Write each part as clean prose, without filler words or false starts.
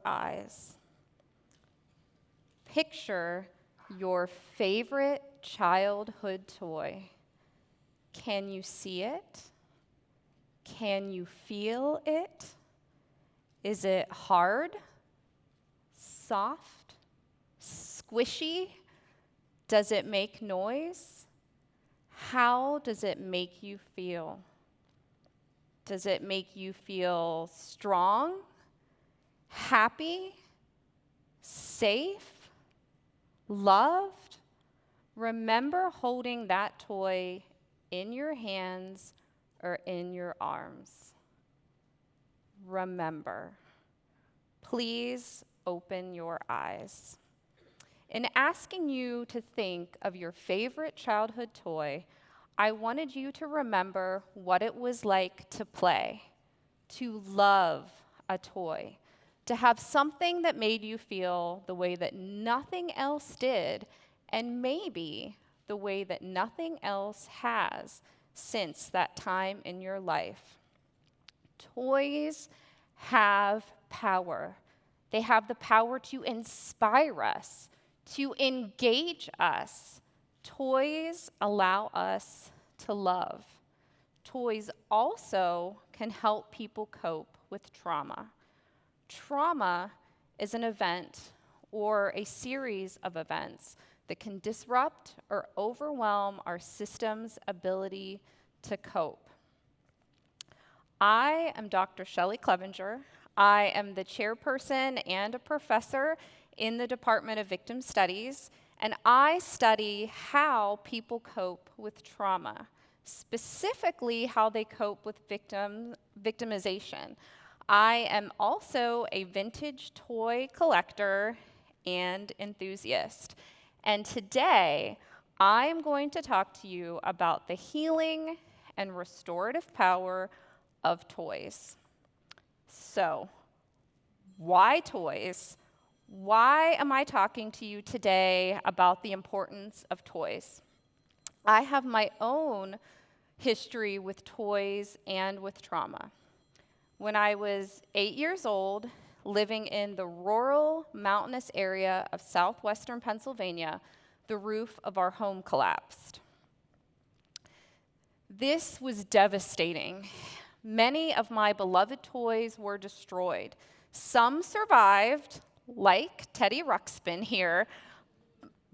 eyes. Picture your favorite childhood toy. Can you see it? Can you feel it? Is it hard, soft, squishy? Does it make noise? How does it make you feel? Does it make you feel strong, happy, safe, loved? Remember holding that toy in your hands or in your arms. Remember. Please open your eyes. In asking you to think of your favorite childhood toy, I wanted you to remember what it was like to play, to love a toy, to have something that made you feel the way that nothing else did, and maybe the way that nothing else has since that time in your life. Toys have power. They have the power to inspire us, to engage us. Toys allow us to love. Toys also can help people cope with trauma. Trauma is an event or a series of events that can disrupt or overwhelm our system's ability to cope. I am Dr. Shelly Clevenger. I am the chairperson and a professor in the Department of Victim Studies, and I study how people cope with trauma, specifically how they cope with victimization. I am also a vintage toy collector and enthusiast. And today, I'm going to talk to you about the healing and restorative power of toys. So, why toys? Why am I talking to you today about the importance of toys? I have my own history with toys and with trauma. When I was 8 years old, living in the rural, mountainous area of southwestern Pennsylvania, the roof of our home collapsed. This was devastating. Many of my beloved toys were destroyed. Some survived, like Teddy Ruxpin here,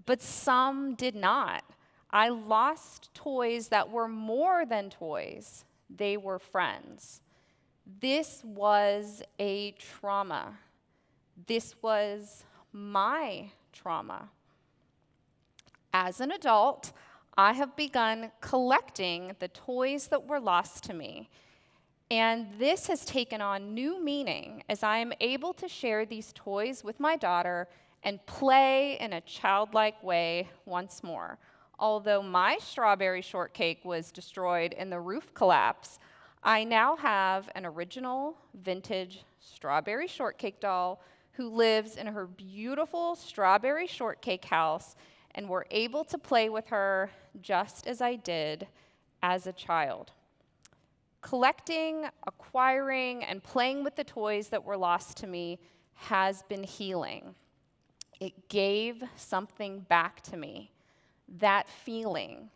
but some did not. I lost toys that were more than toys. They were friends. This was a trauma. This was my trauma. As an adult, I have begun collecting the toys that were lost to me. And this has taken on new meaning as I am able to share these toys with my daughter and play in a childlike way once more. Although my strawberry shortcake was destroyed in the roof collapse, I now have an original vintage strawberry shortcake doll who lives in her beautiful strawberry shortcake house, and we're able to play with her just as I did as a child. Collecting, acquiring, and playing with the toys that were lost to me has been healing. It gave something back to me. That feeling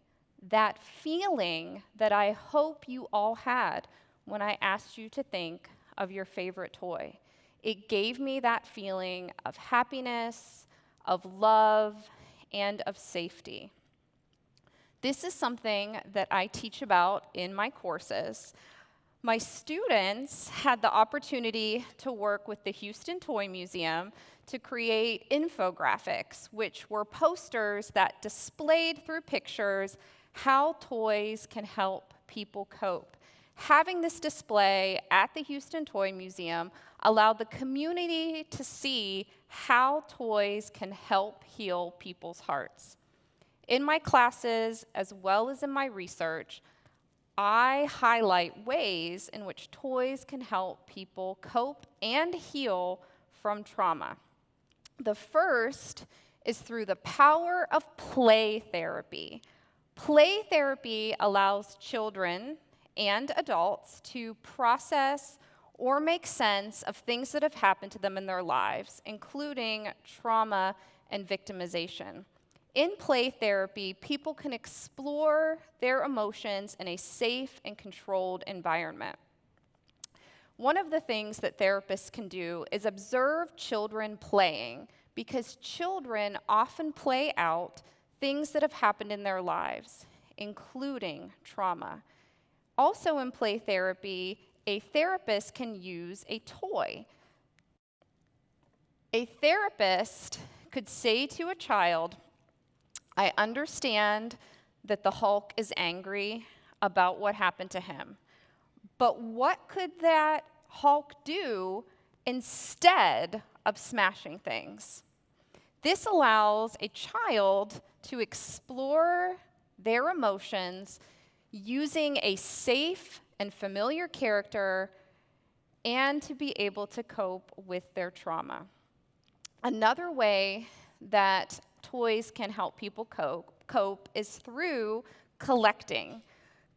that I hope you all had when I asked you to think of your favorite toy. It gave me that feeling of happiness, of love, and of safety. This is something that I teach about in my courses. My students had the opportunity to work with the Houston Toy Museum to create infographics, which were posters that displayed through pictures how toys can help people cope. Having this display at the Houston Toy Museum allowed the community to see how toys can help heal people's hearts. In my classes, as well as in my research, I highlight ways in which toys can help people cope and heal from trauma. The first is through the power of play therapy. Play therapy allows children and adults to process or make sense of things that have happened to them in their lives, including trauma and victimization. In play therapy, people can explore their emotions in a safe and controlled environment. One of the things that therapists can do is observe children playing, because children often play out things that have happened in their lives, including trauma. Also in play therapy, a therapist can use a toy. A therapist could say to a child, I understand that the Hulk is angry about what happened to him, but what could that Hulk do instead of smashing things? This allows a child to explore their emotions using a safe and familiar character and to be able to cope with their trauma. Another way that toys can help people cope is through collecting.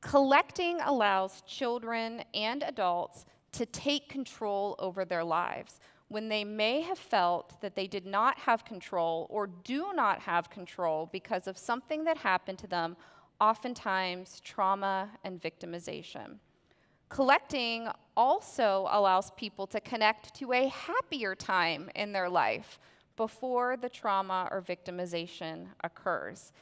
Collecting allows children and adults to take control over their lives when they may have felt that they did not have control or do not have control because of something that happened to them, oftentimes trauma and victimization. Collecting also allows people to connect to a happier time in their life before the trauma or victimization occurs.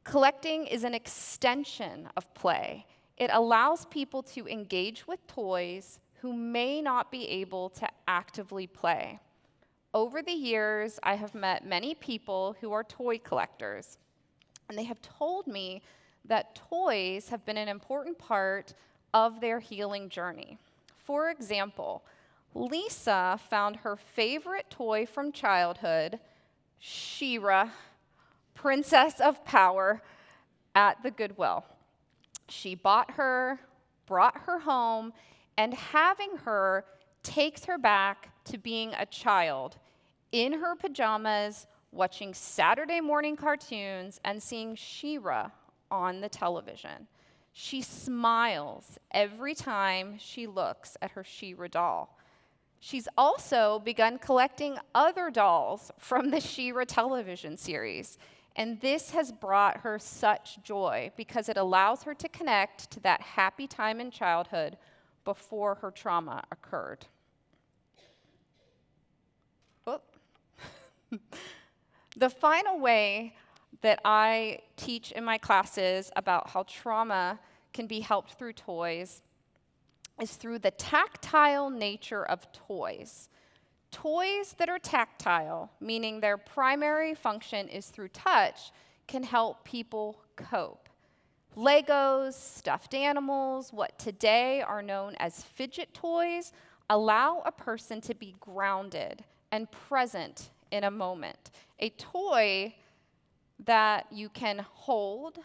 Collecting is an extension of play. It allows people to engage with toys who may not be able to actively play. Over the years, I have met many people who are toy collectors, and they have told me that toys have been an important part of their healing journey. For example, Lisa found her favorite toy from childhood, She-Ra, Princess of Power, at the Goodwill. She bought her, brought her home, and having her takes her back to being a child in her pajamas, watching Saturday morning cartoons and seeing She-Ra on the television. She smiles every time she looks at her She-Ra doll. She's also begun collecting other dolls from the She-Ra television series, and this has brought her such joy because it allows her to connect to that happy time in childhood before her trauma occurred. Oh. The final way that I teach in my classes about how trauma can be helped through toys is through the tactile nature of toys. Toys that are tactile, meaning their primary function is through touch, can help people cope. Legos, stuffed animals, what today are known as fidget toys, allow a person to be grounded and present in a moment. A toy that you can hold,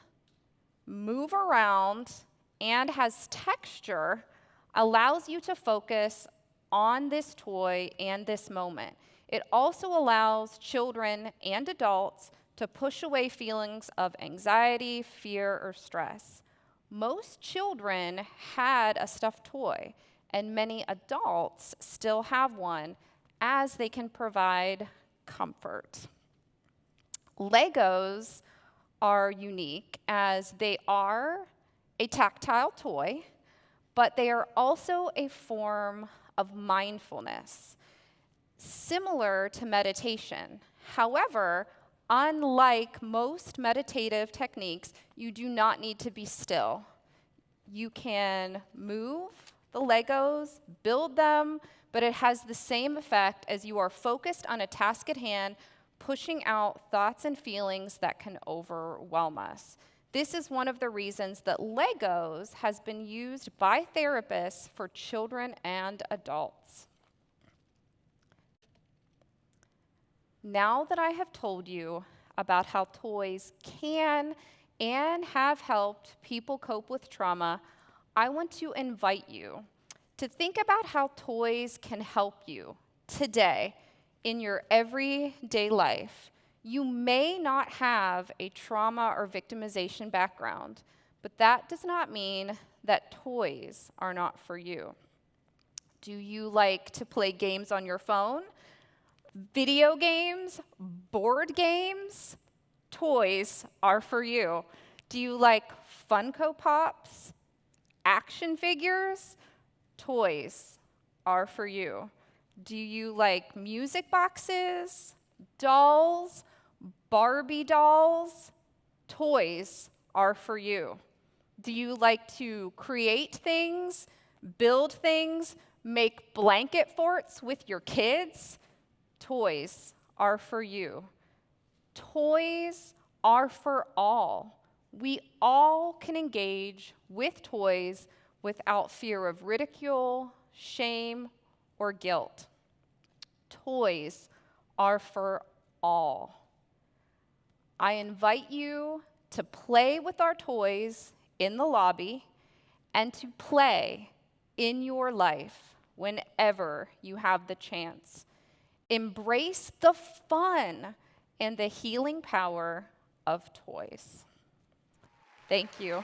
move around, and has texture allows you to focus on this toy and this moment. It also allows children and adults to push away feelings of anxiety, fear, or stress. Most children had a stuffed toy, and many adults still have one, as they can provide comfort. Legos are unique as they are a tactile toy, but they are also a form of mindfulness, similar to meditation. However, unlike most meditative techniques, you do not need to be still. You can move the Legos, build them, but it has the same effect as you are focused on a task at hand, pushing out thoughts and feelings that can overwhelm us. This is one of the reasons that Legos has been used by therapists for children and adults. Now that I have told you about how toys can and have helped people cope with trauma, I want to invite you to think about how toys can help you today in your everyday life. You may not have a trauma or victimization background, but that does not mean that toys are not for you. Do you like to play games on your phone? Video games? Board games? Toys are for you. Do you like Funko Pops? Action figures? Toys are for you. Do you like music boxes? Dolls? Barbie dolls? Toys are for you. Do you like to create things, build things, make blanket forts with your kids? Toys are for you. Toys are for all. We all can engage with toys without fear of ridicule, shame, or guilt. Toys are for all. I invite you to play with our toys in the lobby and to play in your life whenever you have the chance. Embrace the fun and the healing power of toys. Thank you.